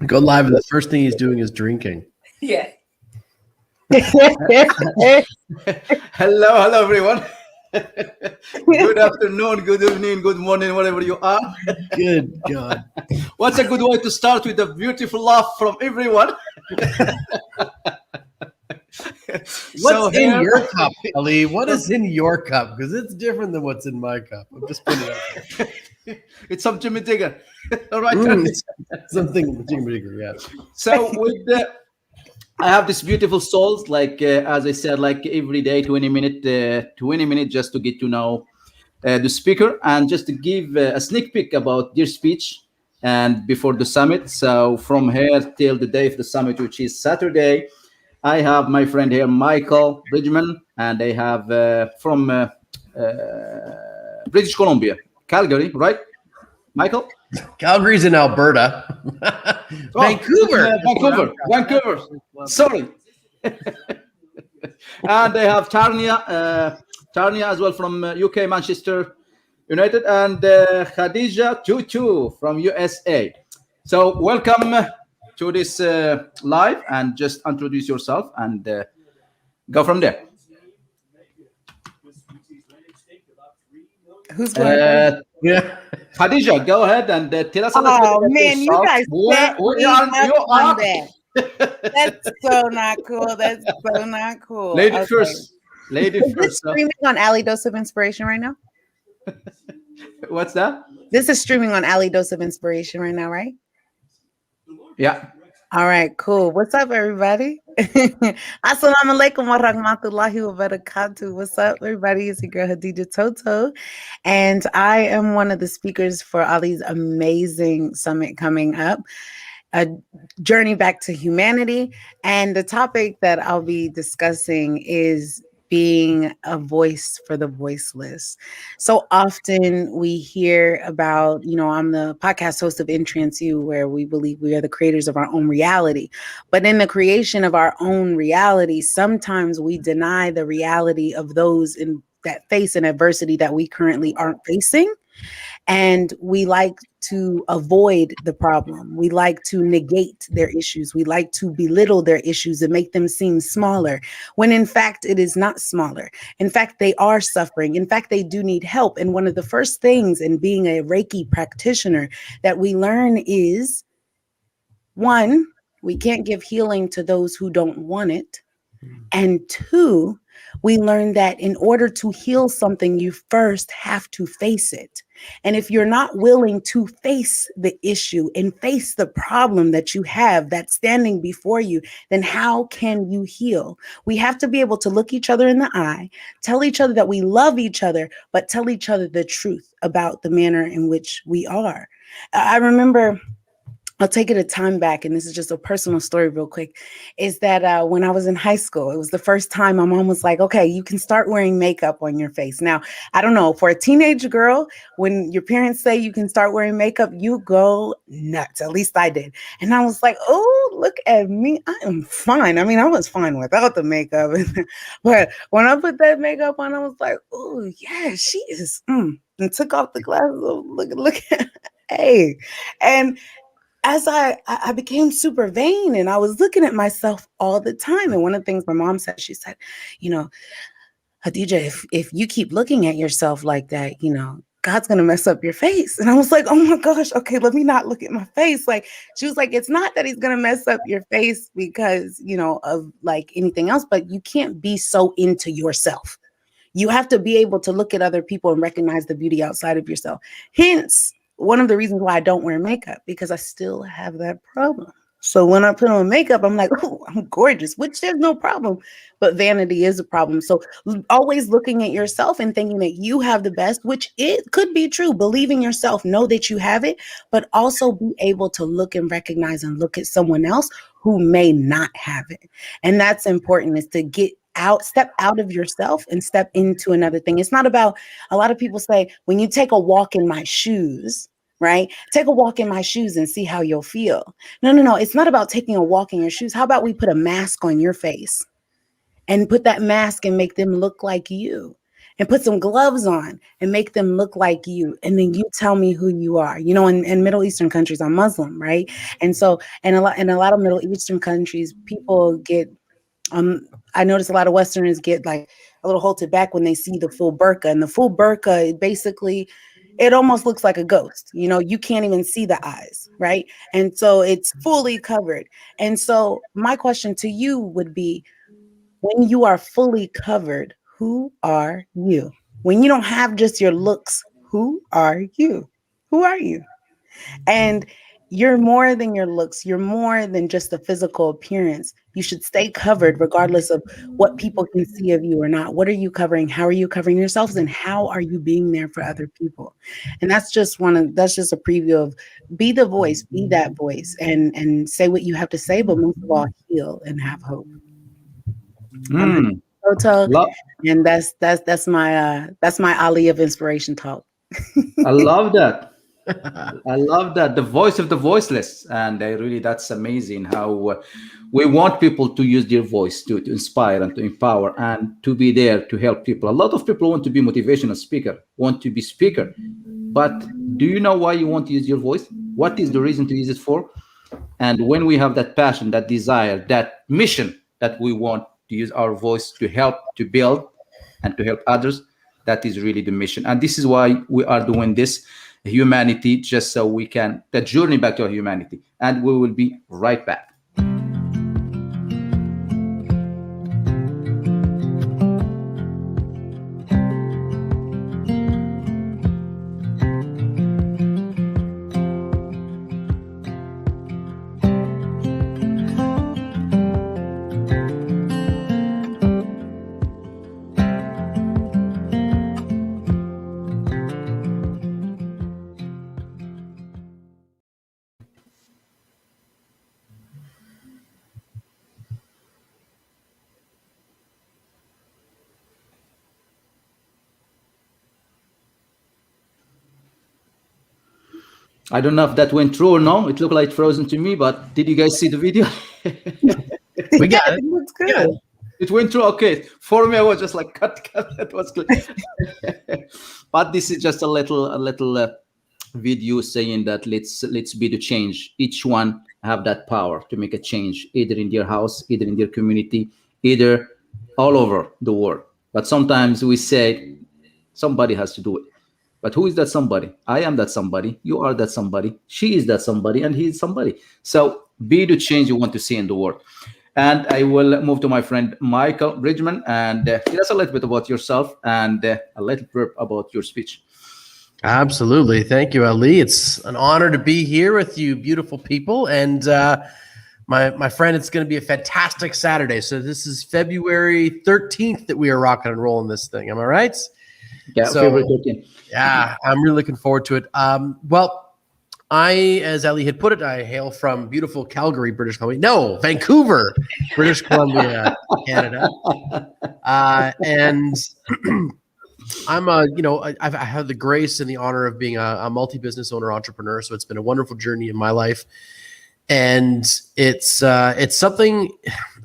Go live, and the first thing he's doing is drinking. Yeah. Hello, everyone. Good afternoon, good evening, good morning, whatever you are. Good God. What's a good way to start with a beautiful laugh from everyone? What's in your cup, Ali? What is in your cup? Because it's different than what's in my cup. I'm just putting it out there. It's some Jimmy Digger. All right. Something particular, yeah. So I have this beautiful souls, like as I said, like every day, 20 minutes just to get to know the speaker and just to give a sneak peek about their speech and before the summit. So from here till the day of the summit, which is Saturday, I have my friend here, Michael Bridgman, and I have from British Columbia, Calgary, right? Michael? Calgary's in Alberta. Vancouver. Sorry. And I have Tarnia as well from UK, Manchester United, and Khadija Tutu from USA. So welcome to this live, and just introduce yourself and go from there. Who's going? Yeah. Khadija, go ahead and tell us a little Oh bit about man, you yourself. guys set Where me are up you on are? that. That's so not cool. That's so not cool. Lady Okay. first. Lady Is this first. streaming on Ali Dose of Inspiration right now? What's that? This is streaming on Ali Dose of Inspiration right now, right? Yeah. All right, cool. What's up, everybody? Assalamu alaikum wa rahmatullahi wa barakatuh. What's up, everybody? It's your girl Hadija Toto, and I am one of the speakers for Ali's amazing summit coming up, a journey back to humanity. And the topic that I'll be discussing is being a voice for the voiceless. So often we hear about, I'm the podcast host of In Trance You, where we believe we are the creators of our own reality. But in the creation of our own reality, sometimes we deny the reality of those that face an adversity that we currently aren't facing. And we like to avoid the problem. We like to negate their issues. We like to belittle their issues and make them seem smaller, when in fact it is not smaller. In fact, they are suffering. In fact, they do need help. And one of the first things in being a Reiki practitioner that we learn is, one, we can't give healing to those who don't want it. And two, we learn that in order to heal something, you first have to face it. And if you're not willing to face the issue and face the problem that you have that's standing before you, then how can you heal? We have to be able to look each other in the eye, tell each other that we love each other, but tell each other the truth about the manner in which we are. I remember, I'll take it a time back, and this is just a personal story real quick, is that when I was in high school, it was the first time my mom was like, okay, you can start wearing makeup on your face. Now, I don't know, for a teenage girl, when your parents say you can start wearing makeup, you go nuts. At least I did. And I was like, oh, look at me. I am fine. I mean, I was fine without the makeup. But when I put that makeup on, I was like, oh, yeah, she is. And took off the glasses. Look at, hey. And as I became super vain, and I was looking at myself all the time. And one of the things my mom said, she said, Hadija, if you keep looking at yourself like that, God's going to mess up your face. And I was like, oh my gosh, okay, let me not look at my face. Like, she was like, it's not that he's going to mess up your face because, of like anything else, but you can't be so into yourself. You have to be able to look at other people and recognize the beauty outside of yourself. Hence, one of the reasons why I don't wear makeup, because I still have that problem. So when I put on makeup, I'm like, oh, I'm gorgeous, which there's no problem. But vanity is a problem. So always looking at yourself and thinking that you have the best, which it could be true. Believe in yourself, know that you have it, but also be able to look and recognize and look at someone else who may not have it. And that's important, is to step out of yourself and step into another thing. It's not about, a lot of people say, when you take a walk in my shoes, right? Take a walk in my shoes and see how you'll feel. No. It's not about taking a walk in your shoes. How about we put a mask on your face and put that mask and make them look like you? and put some gloves on and make them look like you. And then you tell me who you are. You know, in Middle Eastern countries, I'm Muslim, right? And so, in a lot of Middle Eastern countries, people get, I notice a lot of Westerners get like a little halted back when they see the full burqa. And the full burqa, basically, it almost looks like a ghost. You know, you can't even see the eyes, right? And so it's fully covered. And so my question to you would be, when you are fully covered, who are you? When you don't have just your looks, who are you? Who are you? And you're more than your looks. You're more than just the physical appearance. You should stay covered regardless of what people can see of you or not. What are you covering? How are you covering yourselves? And how are you being there for other people? And that's just a preview of be the voice, be that voice, and say what you have to say, but most of all, heal and have hope. I'm Toto, and that's my Ali of inspiration talk. I love that. I love that, the voice of the voiceless, and that's amazing how we want people to use their voice to inspire and to empower and to be there to help people. A lot of people want to be motivational speaker, want to be speaker, but do you know why you want to use your voice? What is the reason to use it for? And when we have that passion, that desire, that mission that we want to use our voice to help, to build, and to help others, that is really the mission. And this is why we are doing this Humanity, just so we can the journey back to our humanity. And we will be right back. I don't know if that went through or no. It looked like frozen to me, but did you guys see the video? We got it. It looks good. It went through. Okay. For me, I was just like, cut. That was good. But this is just a little video saying that let's be the change. Each one have that power to make a change, either in their house, either in their community, either all over the world. But sometimes we say somebody has to do it. But who is that somebody? I am that somebody. You are that somebody. She is that somebody, and he is somebody. So be the change you want to see in the world. And I will move to my friend Michael Bridgman, and tell us a little bit about yourself and a little bit about your speech. Absolutely. Thank you, Ali. It's an honor to be here with you, beautiful people. And my friend, it's going to be a fantastic Saturday. So this is February 13th that we are rocking and rolling this thing. Am I right? Yeah, so, February 13th. Yeah, I'm really looking forward to it. Well, as Ali had put it, I hail from beautiful Calgary, British Columbia. No, Vancouver, British Columbia, Canada. And I'm I've had the grace and the honor of being a multi-business owner entrepreneur. So it's been a wonderful journey in my life. And it's something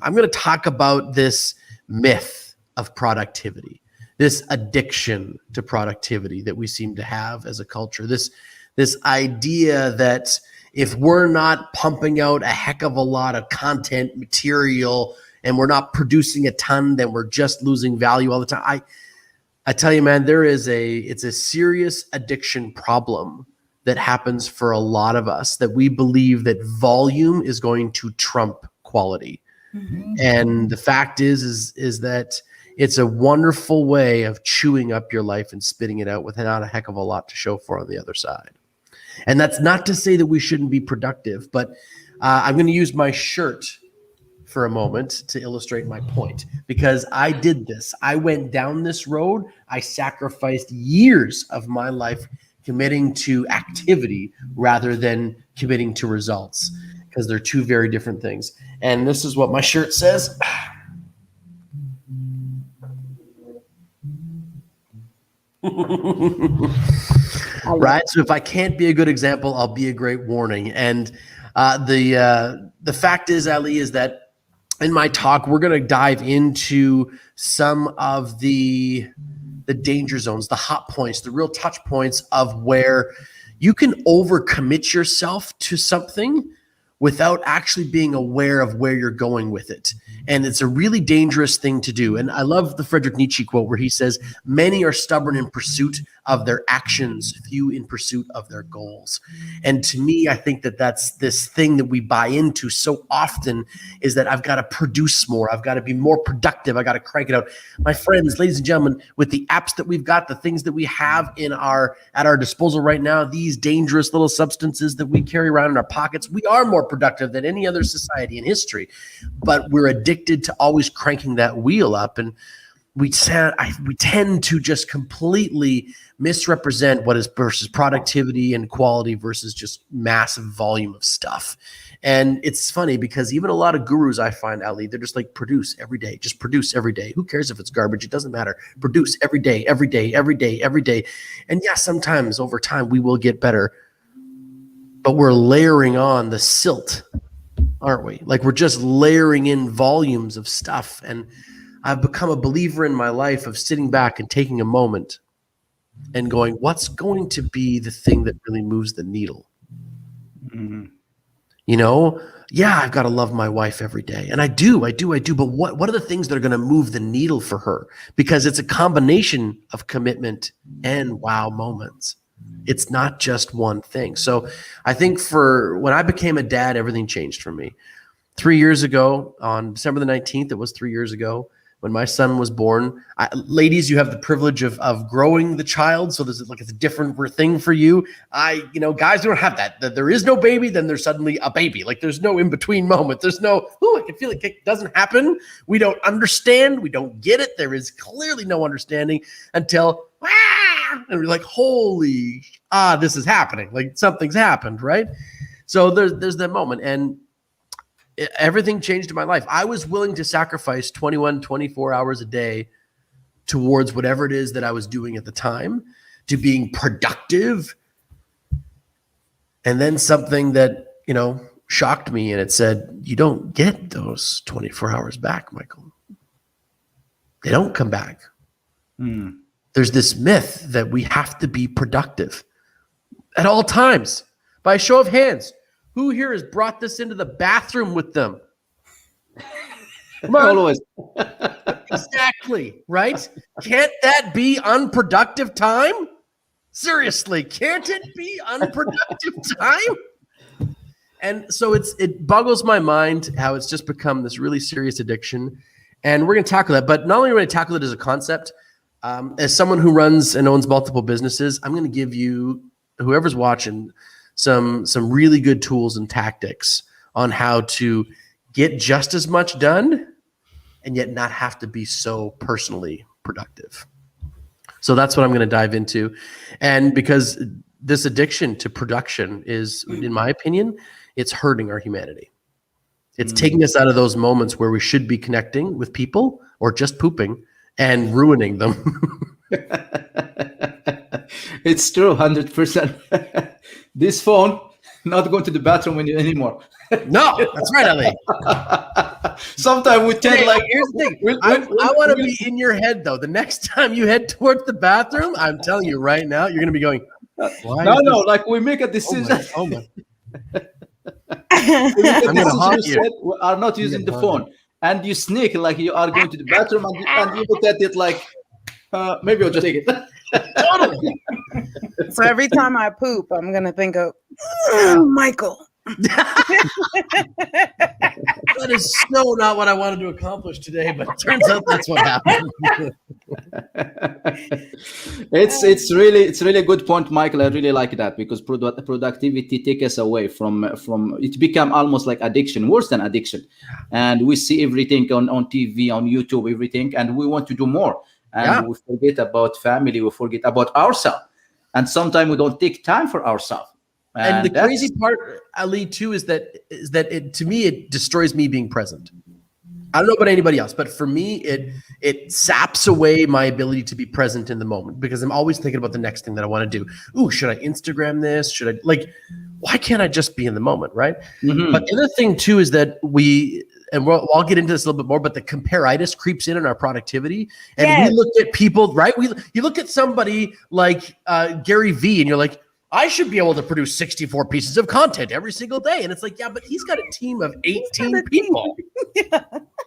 I'm going to talk about, this myth of productivity, this addiction to productivity that we seem to have as a culture, this idea that if we're not pumping out a heck of a lot of content material and we're not producing a ton, then we're just losing value all the time. I tell you, man, it's a serious addiction problem that happens for a lot of us, that we believe that volume is going to trump quality. Mm-hmm. And the fact is that it's a wonderful way of chewing up your life and spitting it out without a heck of a lot to show for on the other side. And that's not to say that we shouldn't be productive, but I'm going to use my shirt for a moment to illustrate my point, because I did this. I went down this road. I sacrificed years of my life committing to activity rather than committing to results, because they're two very different things. And this is what my shirt says. Right. So if I can't be a good example, I'll be a great warning. And the fact is, Ali, is that in my talk, we're going to dive into some of the danger zones, the hot points, the real touch points of where you can overcommit yourself to something without actually being aware of where you're going with it. And it's a really dangerous thing to do. And I love the Friedrich Nietzsche quote where he says, many are stubborn in pursuit of their actions, few in pursuit of their goals. And to me, I think that that's this thing that we buy into so often, is that I've got to produce more. I've got to be more productive. I got to crank it out. My friends, ladies and gentlemen, with the apps that we've got, the things that we have at our disposal right now, these dangerous little substances that we carry around in our pockets, we are more productive than any other society in history. But we're addicted to always cranking that wheel up. And we tend to just completely misrepresent what is versus productivity and quality versus just massive volume of stuff. And it's funny because even a lot of gurus I find, Ali, they're just like, produce every day, just produce every day. Who cares if it's garbage? It doesn't matter. Produce every day, every day, every day, every day. And yeah, sometimes over time we will get better, but we're layering on the silt, aren't we? Like we're just layering in volumes of stuff. And I've become a believer in my life of sitting back and taking a moment and going, what's going to be the thing that really moves the needle? Mm-hmm. You know, yeah, I've got to love my wife every day. And I do. But what are the things that are going to move the needle for her? Because it's a combination of commitment and wow moments. It's not just one thing. So I think when I became a dad, everything changed for me. 3 years ago, on December the 19th, it was 3 years ago, when my son was born. Ladies, you have the privilege of growing the child, so it's a different thing for you. Guys don't have that. There is no baby, then there's suddenly a baby. Like there's no in between moment. There's no, I can feel it doesn't happen. We don't understand. We don't get it. There is clearly no understanding until, and we're like, holy, this is happening. Like something's happened, right? So there's that moment, and everything changed in my life. I was willing to sacrifice 21, 24 hours a day towards whatever it is that I was doing at the time, to being productive. And then something that, shocked me, and it said, you don't get those 24 hours back, Michael. They don't come back. Mm. There's this myth that we have to be productive at all times. By a show of hands, who here has brought this into the bathroom with them? Come on. Always. Exactly, right? Can't that be unproductive time? Seriously, can't it be unproductive time? And so it boggles my mind how it's just become this really serious addiction. And we're going to tackle that. But not only are we going to tackle it as a concept, as someone who runs and owns multiple businesses, I'm going to give you, whoever's watching, some really good tools and tactics on how to get just as much done and yet not have to be so personally productive. So that's what I'm going to dive into. And because this addiction to production is, in my opinion, it's hurting our humanity. It's taking us out of those moments where we should be connecting with people or just pooping and ruining them. It's true, 100%. This phone, not going to the bathroom anymore. No, that's right, Ali. Sometimes we tend here's the thing. I want to be in your head, though. The next time you head towards the bathroom, I'm telling you right now, you're going to be going, like we make a decision. Oh my. We make a I'm gonna haunt decision, you. we are not using the phone. And you sneak, like you are going to the bathroom, and you look at it like, maybe I'll just take it. Totally. So every time I poop, I'm gonna think of Michael. That is so not what I wanted to accomplish today, but it turns out that's what happened. It's really a good point, Michael. I really like that, because productivity takes us away from it become almost like addiction, worse than addiction. And we see everything on TV, on YouTube, everything, and we want to do more. And we forget about family, we forget about ourselves. And sometimes we don't take time for ourselves. And the crazy part, Ali, too, is that to me, it destroys me being present. I don't know about anybody else, but for me, it saps away my ability to be present in the moment, because I'm always thinking about the next thing that I want to do. Ooh, should I Instagram this? Why can't I just be in the moment, right? Mm-hmm. But the other thing, too, is that and I'll get into this a little bit more, but the comparitis creeps in our productivity. And Yes. we look at people, right? You look at somebody like Gary Vee, and you're like, I should be able to produce 64 pieces of content every single day. And it's like, yeah, but he's got a team of 18 people,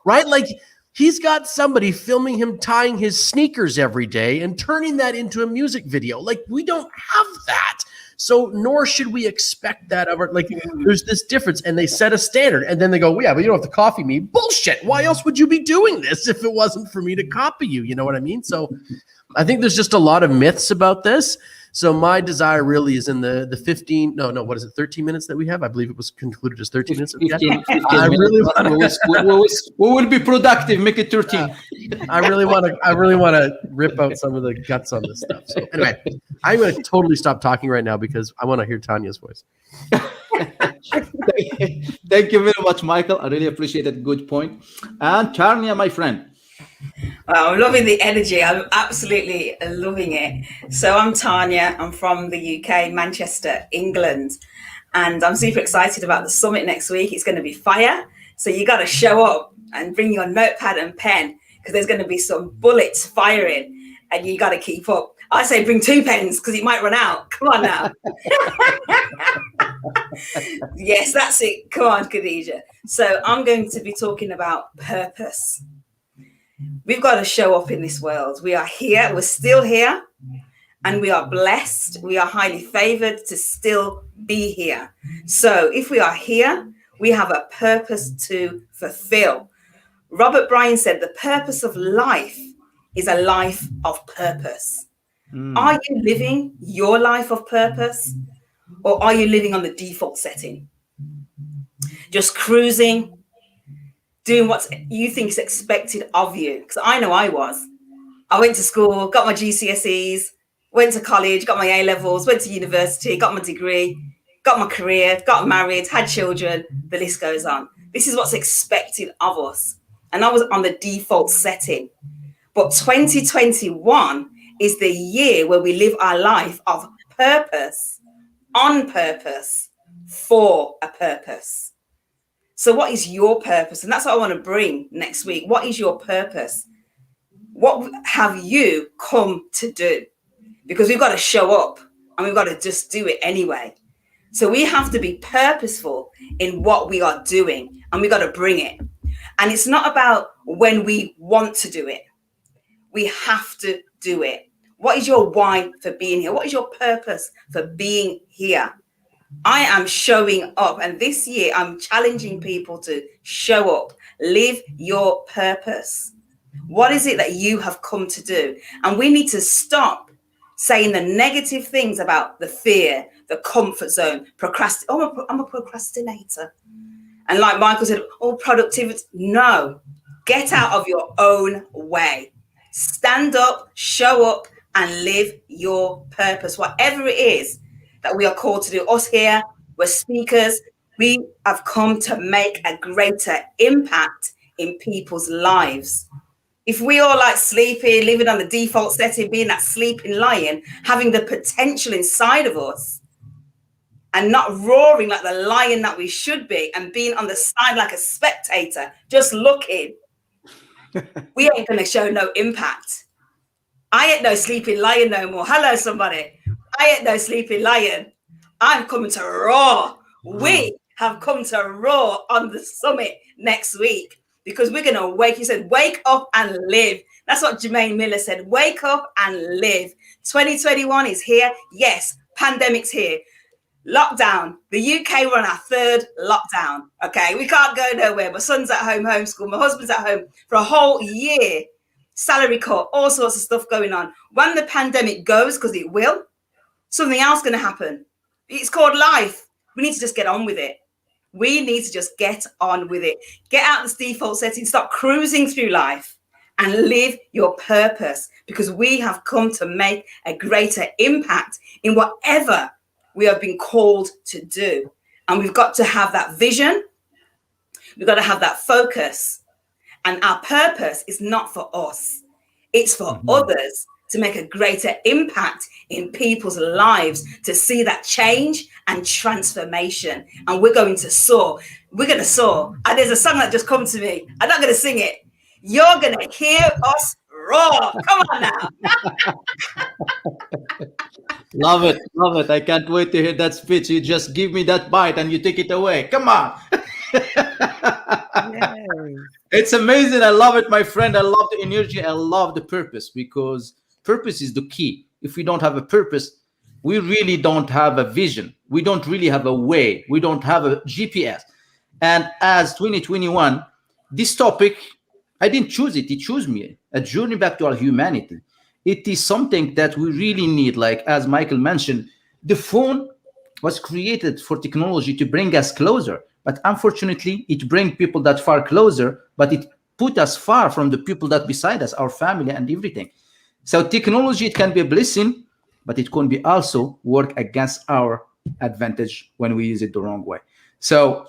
right? Like, he's got somebody filming him tying his sneakers every day and turning that into a music video. Like, we don't have that. So nor should we expect that of our, like, there's this difference, and they set a standard, and then they go, well, yeah, but you don't have to copy me. Bullshit. Why else would you be doing this if it wasn't for me to copy you? You know what I mean? So I think there's just a lot of myths about this. So my desire really is in the 15, no, what is it, 13 minutes that we have? I believe it was concluded as 13 minutes. 15 I really minutes. We will be productive. Make it 13. I really want to rip out some of the guts on this stuff. So anyway, I'm going to totally stop talking right now because I want to hear Tanya's voice. Thank you very much, Michael. I really appreciate that. Good point. And Tanya, my friend. Wow, I'm loving the energy. I'm absolutely loving it. So I'm Tanya. I'm from the UK, Manchester, England. And I'm super excited about the summit next week. It's going to be fire. So you got to show up and bring your notepad and pen because there's going to be some bullets firing and you got to keep up. I say bring 2 pens because it might run out. Come on now. Yes, that's it. Come on, Khadija. So I'm going to be talking about purpose. We've got to show up in this world. We are here. We're still here. And we are blessed. We are highly favored to still be here. So if we are here, we have a purpose to fulfill. Robert Bryan said the purpose of life is a life of purpose. Are you living your life of purpose? Or are you living on the default setting? Just cruising, doing what you think is expected of you. Because I know I was. I went to school, got my GCSEs, went to college, got my A-levels, went to university, got my degree, got my career, got married, had children. The list goes on. This is what's expected of us. And I was on the default setting. But 2021 is the year where we live our life of purpose, on purpose, for a purpose. So what is your purpose? And that's what I want to bring next week. What is your purpose? What have you come to do? Because we've got to show up and we've got to just do it anyway. So we have to be purposeful in what we are doing and we've got to bring it. And it's not about when we want to do it. We have to do it. What is your why for being here? What is your purpose for being here? I am showing up. And this year, I'm challenging people to show up, live your purpose. What is it that you have come to do? And we need to stop saying the negative things about the fear, the comfort zone, I'm a procrastinator. And like Michael said, productivity. No, get out of your own way. Stand up, show up, and live your purpose, whatever it is that we are called to do. Us here, we're speakers. We have come to make a greater impact in people's lives. If we all like sleeping, living on the default setting, being that sleeping lion, having the potential inside of us and not roaring like the lion that we should be and being on the side like a spectator, just looking, we ain't going to show no impact. I ain't no sleeping lion no more. Hello, somebody. I ain't no sleeping lion. I'm coming to roar. We have come to roar on the summit next week because we're going to wake. He said, wake up and live. That's what Jermaine Miller said. Wake up and live. 2021 is here. Yes, pandemic's here. Lockdown. The UK, we're on our 3rd lockdown. Okay, we can't go nowhere. My son's at home, homeschool. My husband's at home for a whole year. Salary cut, all sorts of stuff going on. When the pandemic goes, because it will, something else going to happen. It's called life. We need to just get on with it. We need to just get on with it. Get out this default setting, stop cruising through life and live your purpose because we have come to make a greater impact in whatever we have been called to do. And we've got to have that vision. We've got to have that focus. And our purpose is not for us. It's for others to make a greater impact in people's lives, to see that change and transformation. And we're going to soar. we're going to soar. And there's a song that just comes to me. I'm not going to sing it. You're going to hear us roar. Come on now. Love it. Love it. I can't wait to hear that speech. You just give me that bite and you take it away. Come on. Yes. It's amazing. I love it, my friend. I love the energy. I love the purpose, because purpose is the key. If we don't have a purpose, we really don't have a vision. We don't really have a way. We don't have a GPS. And as 2021, this topic, I didn't choose it. It chose me. A journey back to our humanity. It is something that we really need. Like, as Michael mentioned, the phone was created for technology to bring us closer. But unfortunately, it brings people that far closer, but it put us far from the people that beside us, our family and everything. So technology, it can be a blessing, but it can be also work against our advantage when we use it the wrong way. So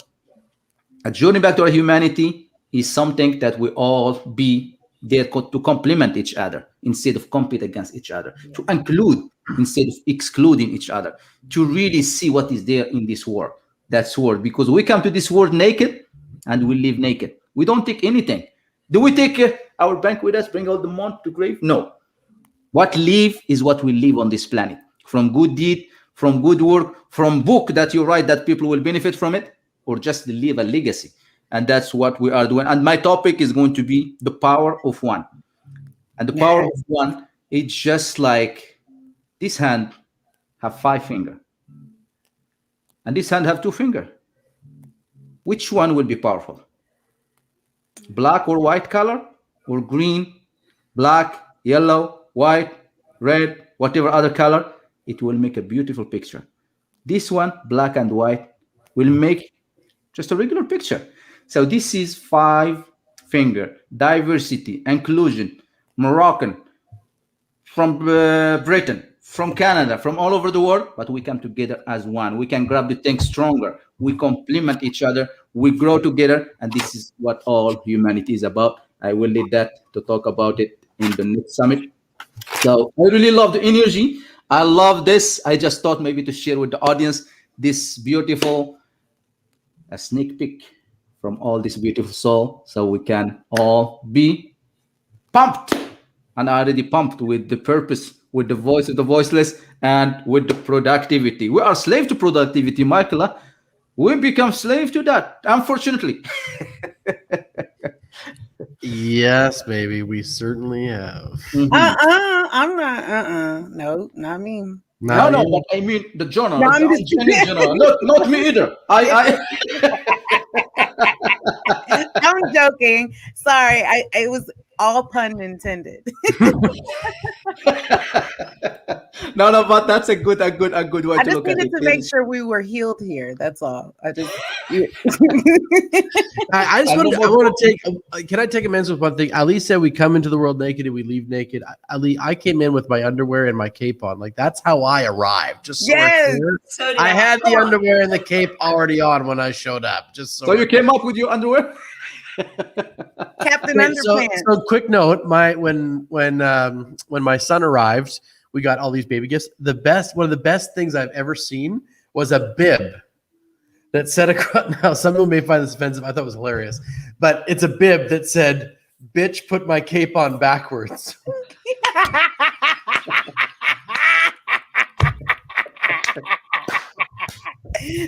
a journey back to our humanity is something that we all be there to complement each other instead of compete against each other, to include instead of excluding each other, to really see what is there in this world. That's world, because we come to this world naked and we live naked. We don't take anything. Do we take our bank with us, bring all the money to grave? No. What live is what we live on this planet. From good deed, from good work, from book that you write that people will benefit from it, or just leave a legacy. And that's what we are doing. And my topic is going to be the power of one. And the power of one is just like this hand have 5 fingers. And this hand have 2 fingers. Which one will be powerful? Black or white color, or green, black, yellow, white, red, whatever other color, it will make a beautiful picture. This one, black and white, will make just a regular picture. So this is 5 finger, diversity, inclusion, Moroccan, from Britain, from Canada, from all over the world, but we come together as one. We can grab the thing stronger. We complement each other. We grow together, and this is what all humanity is about. I will leave that to talk about it in the next summit. So I really love the energy. I love this. I just thought maybe to share with the audience this beautiful sneak peek from all this beautiful soul, so we can all be pumped, and already pumped with the purpose, with the voice of the voiceless, and with the productivity. We are slave to productivity, Michael. We become slave to that, unfortunately. Yes, baby, we certainly have. I'm not. No, not me. No, but I mean the journal. No, I'm the just journal. Not me either. I'm joking. Sorry, it was all pun intended. No, but that's a good way I to just look at needed it. to make sure we were healed here. That's all. I just want to take. Can I take amends with one thing? Ali said we come into the world naked and we leave naked. Ali, I came in with my underwear and my cape on. Like, that's how I arrived. Just so Yes. So did I had the Come on. underwear and the cape already on when I showed up. Just So you came up with your underwear? Captain Wait, so Underpants. quick note, when my son arrived, we got all these baby gifts. One of the best things I've ever seen was a bib that said across. Now, some people may find this offensive. I thought it was hilarious, but it's a bib that said, "Bitch, put my cape on backwards."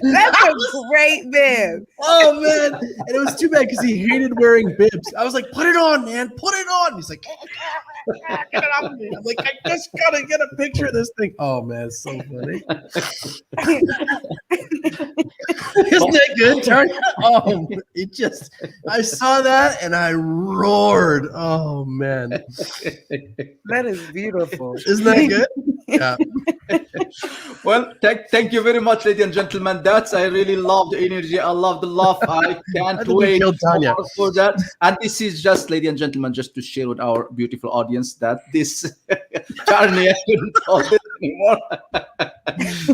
That's a great bib. Oh man, and it was too bad because he hated wearing bibs. I was like, "Put it on, man, put it on." He's like, "Get it off me." I'm like, "I just gotta get a picture of this thing." Oh man, it's so funny. Isn't that good, Tony? Oh, I saw that and I roared. Oh man, That is beautiful. isn't that good? Yeah. Well, thank you very much, ladies and gentlemen. I really love the energy. I love the laugh. I can't think we wait killed Tanya. for that. And this is just, ladies and gentlemen, just to share with our beautiful audience that this journey, I couldn't hold it anymore.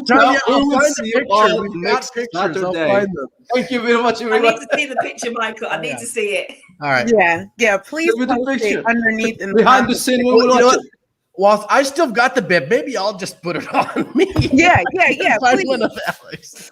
Tanya, We I'll will find see the you picture. all We've got next pictures. I'll Saturday. find them. Thank you very much, I everyone. need to see the picture, Michael. I need to see it. All right. Yeah. Please Send me the post picture. it underneath in the Behind the comments. scene, we Well, will you know watch what? it. Well, I still got the bib. Maybe I'll just put it on me. Yeah. Find Please. one of Alex.